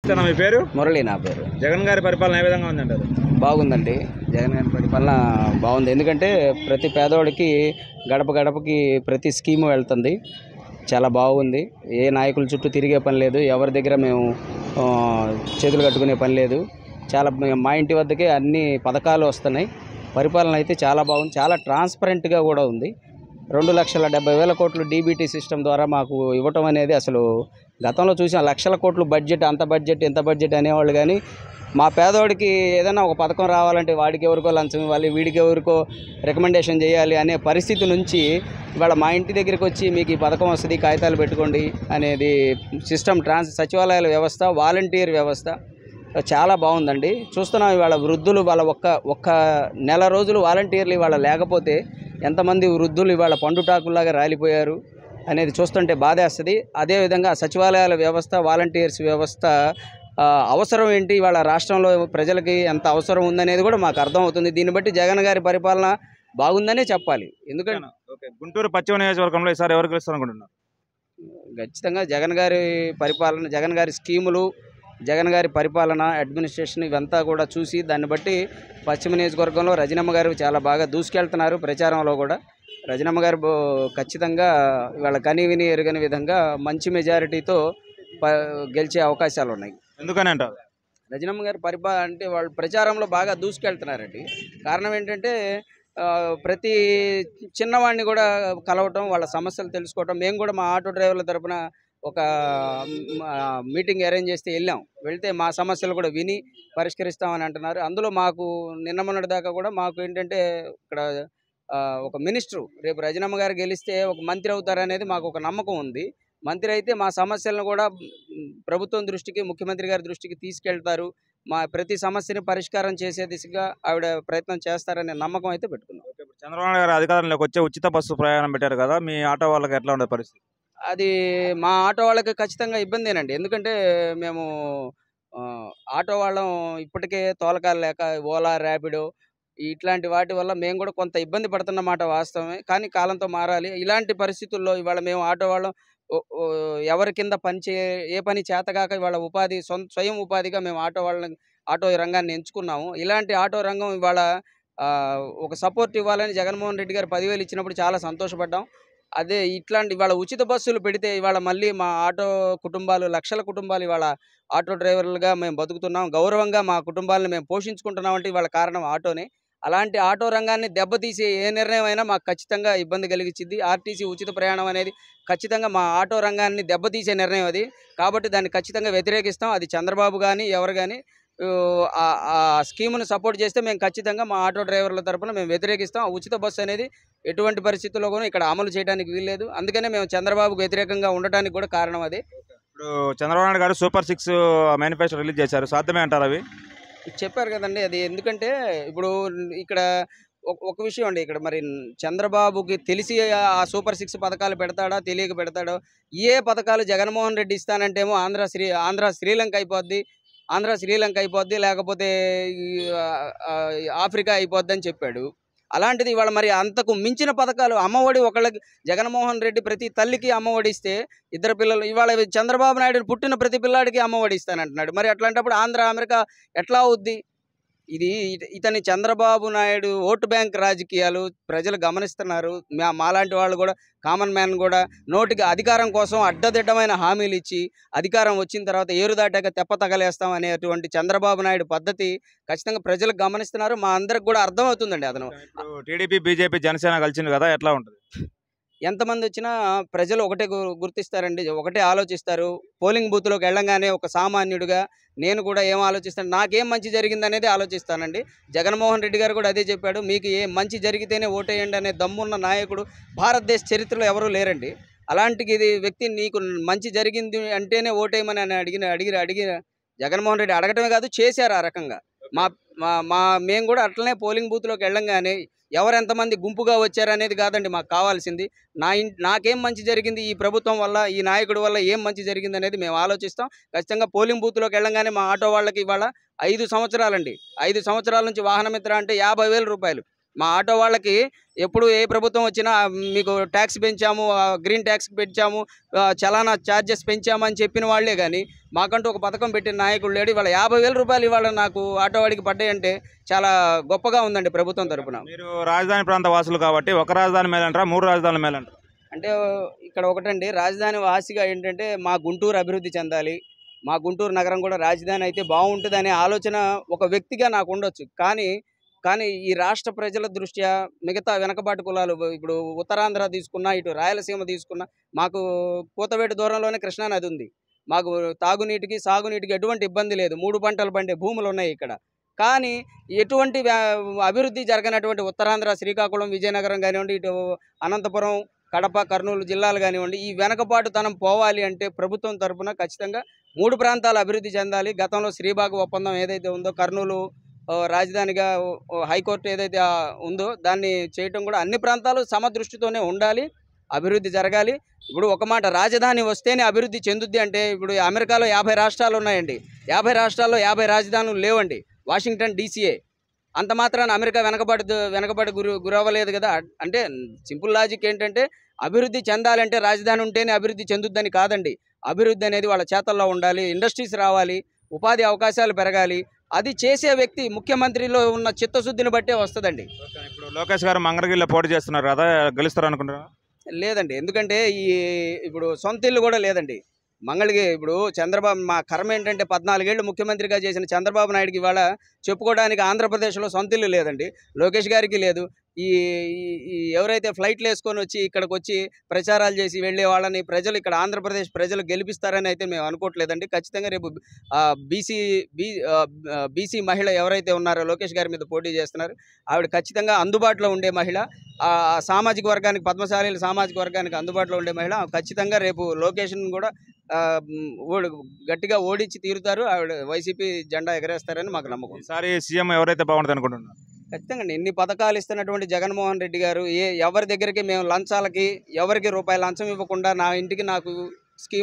మీ పేరు? మురళి నా పేరు. జగన్ గారి పరిపాలన ఏ విధంగా ఉందంటారు? బాగుందండి. జగన్ గారి పరిపాలన బాగుంది. ఎందుకంటే ప్రతి పేదవాడికి గడప గడపకి ప్రతి స్కీము వెళ్తుంది. చాలా బాగుంది. ఏ నాయకుల చుట్టూ తిరిగే పని లేదు. ఎవరి దగ్గర మేము చేతులు కట్టుకునే పని లేదు. చాలా మా ఇంటి వద్దకే అన్ని పథకాలు వస్తున్నాయి. పరిపాలన అయితే చాలా బాగుంది. చాలా ట్రాన్స్పరెంట్గా కూడా ఉంది. 2,70,000 కోట్లు డీబీటీ సిస్టమ్ ద్వారా మాకు ఇవ్వటం అనేది అసలు గతంలో చూసిన లక్షల కోట్లు బడ్జెట్, అంత బడ్జెట్, ఇంత బడ్జెట్ అనేవాళ్ళు. కానీ మా పేదవాడికి ఏదైనా ఒక పథకం రావాలంటే వాడికి ఎవరికో లంచం ఇవ్వాలి, వీడికి ఎవరికో రికమెండేషన్ చేయాలి అనే పరిస్థితి నుంచి ఇవాళ మా ఇంటి దగ్గరికి వచ్చి మీకు ఈ పథకం వస్తుంది, కాగితాలు పెట్టుకోండి అనేది సిస్టమ్ సచివాలయాల వ్యవస్థ, వాలంటీర్ వ్యవస్థ చాలా బాగుందండి. చూస్తున్నాం ఇవాళ వృద్ధులు వాళ్ళ ఒక్క నెల రోజులు వాలంటీర్లు ఇవాళ లేకపోతే ఎంతమంది వృద్ధులు ఇవాళ పండుటాకుల్లాగా రాలిపోయారు అనేది చూస్తుంటే బాధేస్తుంది. అదేవిధంగా సచివాలయాల వ్యవస్థ, వాలంటీర్స్ వ్యవస్థ అవసరం ఏంటి, ఇవాళ రాష్ట్రంలో ప్రజలకి ఎంత అవసరం ఉందనేది కూడా మాకు అర్థమవుతుంది. దీన్ని బట్టి జగన్ గారి పరిపాలన బాగుందనే చెప్పాలి. ఎందుకంటే గుంటూరు పశ్చిమ నియోజకవర్గంలో ఈసారి ఎవరు గెలుస్తారనుకుంటున్నారు? ఖచ్చితంగా జగన్ గారి పరిపాలన, జగన్ గారి స్కీములు, జగన్ గారి పరిపాలన, అడ్మినిస్ట్రేషన్ ఇవంతా కూడా చూసి దాన్ని బట్టి పశ్చిమ నియోజకవర్గంలో రజనమ్మ గారు చాలా బాగా దూసుకెళ్తున్నారు. ప్రచారంలో కూడా రజనమ్మ గారు ఖచ్చితంగా ఇవాళ కని విని ఎరుగని విధంగా మంచి మెజారిటీతో గెలిచే అవకాశాలు ఉన్నాయి. ఎందుకని అంటారు? రజనమ్మ గారి పరిపాలన అంటే వాళ్ళు ప్రచారంలో బాగా దూసుకెళ్తున్నారండి. కారణం ఏంటంటే ప్రతి చిన్నవాడిని కూడా కలవటం, వాళ్ళ సమస్యలు తెలుసుకోవటం. మేము కూడా మా ఆటో డ్రైవర్ల తరపున ఒక మీటింగ్ అరేంజ్ చేస్తే వెళ్తే మా సమస్యలు కూడా విని పరిష్కరిస్తామని అంటున్నారు. అందులో మాకు నిన్న మొన్నటి దాకా కూడా మాకు ఏంటంటే ఇక్కడ ఒక మినిస్టరు రేపు రజనమ్మ గారు గెలిస్తే ఒక మంత్రి అవుతారనేది మాకు ఒక నమ్మకం ఉంది. మంత్రి అయితే మా సమస్యలను కూడా ప్రభుత్వం దృష్టికి, ముఖ్యమంత్రి గారి దృష్టికి తీసుకెళ్తారు. మా ప్రతి సమస్యని పరిష్కారం చేసే దిశగా ఆవిడ ప్రయత్నం చేస్తారనే నమ్మకం అయితే పెట్టుకున్నాం. చంద్రబాబు గారు అధికారంలోకి వచ్చే ఉచిత బస్సు ప్రయాణం పెట్టారు కదా, మీ ఆటో వాళ్ళకి ఎట్లా ఉండే పరిస్థితి? అది మా ఆటో వాళ్ళకి ఖచ్చితంగా ఇబ్బందేనండి. ఎందుకంటే మేము ఆటో వాళ్ళం ఇప్పటికే తోలకాలు లేక ఓలా, ర్యాపిడో ఇట్లాంటి వాటి వల్ల మేము కూడా కొంత ఇబ్బంది పడుతున్నమాట వాస్తవమే. కానీ కాలంతో మారాలి. ఇలాంటి పరిస్థితుల్లో ఇవాళ మేము ఆటో వాళ్ళం ఎవరి కింద ఏ పని చేతగాక ఇవాళ ఉపాధి స్వయం ఉపాధిగా మేము ఆటో రంగాన్ని ఎంచుకున్నాము. ఇలాంటి ఆటో రంగం ఇవాళ ఒక సపోర్ట్ ఇవ్వాలని జగన్మోహన్ రెడ్డి గారు 10,000 ఇచ్చినప్పుడు చాలా సంతోషపడ్డాం. అదే ఇట్లాంటి ఇవాళ ఉచిత బస్సులు పెడితే ఇవాళ మళ్ళీ మా ఆటో కుటుంబాలు, లక్షల కుటుంబాలు ఇవాళ ఆటో డ్రైవర్లుగా మేము బతుకుతున్నాం. గౌరవంగా మా కుటుంబాలను మేము పోషించుకుంటున్నాం అంటే ఇవాళ కారణం ఆటోనే. అలాంటి ఆటో రంగాన్ని దెబ్బతీసే ఏ నిర్ణయం అయినా మాకు ఖచ్చితంగా ఇబ్బంది కలిగించింది. ఆర్టీసీ ఉచిత ప్రయాణం అనేది ఖచ్చితంగా మా ఆటో రంగాన్ని దెబ్బతీసే నిర్ణయం అది. కాబట్టి దాన్ని ఖచ్చితంగా వ్యతిరేకిస్తాం. అది చంద్రబాబు కానీ ఎవరు కానీ ఆ స్కీమును సపోర్ట్ చేస్తే మేము ఖచ్చితంగా మా ఆటో డ్రైవర్ల తరపున మేము వ్యతిరేకిస్తాం. ఆ ఉచిత బస్సు అనేది ఎటువంటి పరిస్థితుల్లో కూడా ఇక్కడ అమలు చేయడానికి వీల్లేదు. అందుకనే మేము చంద్రబాబుకు వ్యతిరేకంగా ఉండటానికి కూడా కారణం అదే. ఇప్పుడు చంద్రబాబు నాయుడు గారు సూపర్ 6 మేనిఫెస్టో రిలీజ్ చేశారు, సాధ్యమే అంటారు అవి? చెప్పారు కదండి. అది ఎందుకంటే ఇప్పుడు ఇక్కడ ఒక విషయం అండి. ఇక్కడ మరి చంద్రబాబుకి తెలిసి ఆ సూపర్ 6 పథకాలు పెడతాడా, తెలియక పెడతాడో. ఏ పథకాలు జగన్మోహన్ రెడ్డి ఇస్తానంటేమో ఆంధ్ర శ్రీలంక అయిపోద్ది, లేకపోతే ఆఫ్రికా అయిపోద్ది అని చెప్పాడు. అలాంటిది ఇవాళ మరి అంతకు మించిన పథకాలు, అమ్మఒడి ఒకళ్ళకి జగన్మోహన్ రెడ్డి ప్రతి తల్లికి అమ్మఒడి ఇస్తే 2 పిల్లలు, ఇవాళ చంద్రబాబు నాయుడు పుట్టిన ప్రతి పిల్లాడికి అమ్మఒడి ఇస్తానంటున్నాడు. మరి అట్లాంటప్పుడు అమెరికా ఎట్లా అవుద్ది? ఇది ఇతని చంద్రబాబు నాయుడు ఓటు బ్యాంక్ రాజకీయాలు ప్రజలు గమనిస్తున్నారు. మాలాంటి వాళ్ళు కూడా, కామన్ మ్యాన్ కూడా నోటికి అధికారం కోసం అడ్డదిడ్డమైన హామీలు ఇచ్చి అధికారం వచ్చిన తర్వాత ఏరు దాటాక తెప్ప తగలేస్తాం అనేటువంటి చంద్రబాబు నాయుడు పద్ధతి ఖచ్చితంగా ప్రజలకు గమనిస్తున్నారు. మా అందరికి కూడా అర్థమవుతుందండి. అతను టీడీపీ, బీజేపీ, జనసేన కలిసింది కదా, ఎట్లా ఉంటుంది? ఎంతమంది వచ్చినా ప్రజలు ఒకటే గుర్తిస్తారండి, ఒకటే ఆలోచిస్తారు. పోలింగ్ బూత్లోకి వెళ్ళంగానే ఒక సామాన్యుడిగా నేను కూడా ఏం ఆలోచిస్తాను, నాకేం మంచి జరిగింది అనేది ఆలోచిస్తానండి. జగన్మోహన్ రెడ్డి గారు కూడా అదే చెప్పాడు. మీకు ఏ మంచి జరిగితేనే ఓటేయండి అనే దమ్మున్న నాయకుడు భారతదేశ చరిత్రలో ఎవరూ లేరండి. అలాంటి వ్యక్తి నీకు మంచి జరిగింది అంటేనే ఓటేయమని అడిగిన జగన్మోహన్ రెడ్డి అడగటమే కాదు, చేశారు ఆ రకంగా. మేము కూడా అట్లనే పోలింగ్ బూత్లోకి వెళ్ళంగానే ఎవరు ఎంతమంది గుంపుగా వచ్చారనేది కాదండి మాకు కావాల్సింది. నాకేం మంచి జరిగింది ఈ ప్రభుత్వం వల్ల, ఈ నాయకుడి వల్ల ఏం మంచి జరిగింది అనేది మేము ఆలోచిస్తాం. ఖచ్చితంగా పోలింగ్ బూత్లోకి వెళ్ళంగానే మా ఆటో వాళ్ళకి ఇవాళ 5 సంవత్సరాలండి, 5 సంవత్సరాల నుంచి వాహనమిత్ర అంటే 50,000 రూపాయలు మా ఆటో వాళ్ళకి ఎప్పుడు ఏ ప్రభుత్వం వచ్చినా మీకు ట్యాక్స్ పెంచాము, గ్రీన్ ట్యాక్స్ పెంచాము, చలానా ఛార్జెస్ పెంచాము అని చెప్పిన వాళ్ళే కానీ మాకంటూ ఒక పథకం పెట్టిన నాయకుడు లేడు. ఇవాళ 50,000 రూపాయలు ఇవాళ నాకు ఆటో వాడికి పడ్డాయంటే చాలా గొప్పగా ఉందండి ప్రభుత్వం తరపున. మీరు రాజధాని ప్రాంత వాసులు కాబట్టి ఒక రాజధాని మేలంటారా, 3 రాజధానులు మేలంటారా? అంటే ఇక్కడ ఒకటండి, రాజధాని వాసిగా ఏంటంటే మా గుంటూరు అభివృద్ధి చెందాలి, మా గుంటూరు నగరం కూడా రాజధాని అయితే బాగుంటుంది అనే ఆలోచన ఒక వ్యక్తిగా నాకు ఉండొచ్చు. కానీ ఈ రాష్ట్ర ప్రజల దృష్ట్యా మిగతా వెనకబాటు కులాలు ఇప్పుడు ఉత్తరాంధ్ర తీసుకున్నా, ఇటు రాయలసీమ తీసుకున్నా, మాకు కూతవేటు దూరంలోనే కృష్ణానది ఉంది. మాకు తాగునీటికి సాగునీటికి ఎటువంటి ఇబ్బంది లేదు. 3 పంటలు పండే భూములు ఉన్నాయి ఇక్కడ. కానీ ఎటువంటి అభివృద్ధి జరగనటువంటి ఉత్తరాంధ్ర, శ్రీకాకుళం, విజయనగరం కానివ్వండి, ఇటు అనంతపురం, కడప, కర్నూలు జిల్లాలు కానివ్వండి, ఈ వెనకబాటుతనం పోవాలి అంటే ప్రభుత్వం తరపున ఖచ్చితంగా 3 ప్రాంతాలు అభివృద్ధి చెందాలి. గతంలో శ్రీబాగ్ ఒప్పందం ఏదైతే ఉందో, కర్నూలు రాజధానిగా హైకోర్టు ఏదైతే ఉందో దాన్ని చేయటం కూడా అన్ని ప్రాంతాలు సమదృష్టితోనే ఉండాలి, అభివృద్ధి జరగాలి. ఇప్పుడు ఒక మాట, రాజధాని వస్తేనే అభివృద్ధి చెందుద్ది అంటే ఇప్పుడు అమెరికాలో 50 రాష్ట్రాలు ఉన్నాయండి. 50 రాష్ట్రాల్లో 50 రాజధానులు లేవండి. Washington DCA. అంత మాత్రాన అమెరికా వెనకబడి గురవ్వలేదు కదా. అంటే సింపుల్ లాజిక్ ఏంటంటే అభివృద్ధి చెందాలంటే రాజధాని ఉంటేనే అభివృద్ధి చెందుద్దని కాదండి. అభివృద్ధి అనేది వాళ్ళ చేతల్లో ఉండాలి, ఇండస్ట్రీస్ రావాలి, ఉపాధి అవకాశాలు పెరగాలి. అది చేసే వ్యక్తి ముఖ్యమంత్రిలో ఉన్న చిత్తశుద్ధిని బట్టే వస్తుందండి. ఇప్పుడు లోకేష్ గారు మంగళగిరిలో పోటీ చేస్తున్నారు కదా, గెలుస్తారు అనుకుంటారా? లేదండి, ఎందుకంటే ఇప్పుడు సొంత ఇల్లు కూడా లేదండి మంగళగిరి. ఇప్పుడు చంద్రబాబు, మా కర్మ ఏంటంటే 14 ఏళ్ళు ముఖ్యమంత్రిగా చేసిన చంద్రబాబు నాయుడుకి ఇవాళ చెప్పుకోవడానికి ఆంధ్రప్రదేశ్లో సొంత ఇల్లు లేదండి. లోకేష్ గారికి లేదు. ఈ ఎవరైతే ఫ్లైట్లు వేసుకొని వచ్చి ఇక్కడికి వచ్చి ప్రచారాలు చేసి వెళ్ళే వాళ్ళని ప్రజలు, ఇక్కడ ఆంధ్రప్రదేశ్ ప్రజలు గెలిపిస్తారని అయితే మేము అనుకోవట్లేదండి. ఖచ్చితంగా రేపు బీసీ మహిళ ఎవరైతే ఉన్నారో లోకేష్ గారి మీద పోటీ చేస్తున్నారు, ఆవిడ ఖచ్చితంగా అందుబాటులో ఉండే మహిళ, సామాజిక వర్గానికి, పద్మశాలీల సామాజిక వర్గానికి అందుబాటులో ఉండే మహిళ. ఖచ్చితంగా రేపు లోకేష్ను కూడా గట్టిగా ఓడించి తీరుతారు. ఆవిడ వైసీపీ జెండా ఎగరేస్తారని మాకు నమ్మకం. ఈసారి సీఎం ఎవరైతే బాగుంటుంది అనుకుంటున్నారు? ఖచ్చితంగా ఎన్ని పథకాలు ఇస్తున్నటువంటి జగన్మోహన్ రెడ్డి గారు, ఎవరి దగ్గరికి మేము లంచాలకి ఎవరికి రూపాయి లంచం ఇవ్వకుండా నా ఇంటికి నాకు స్కీములు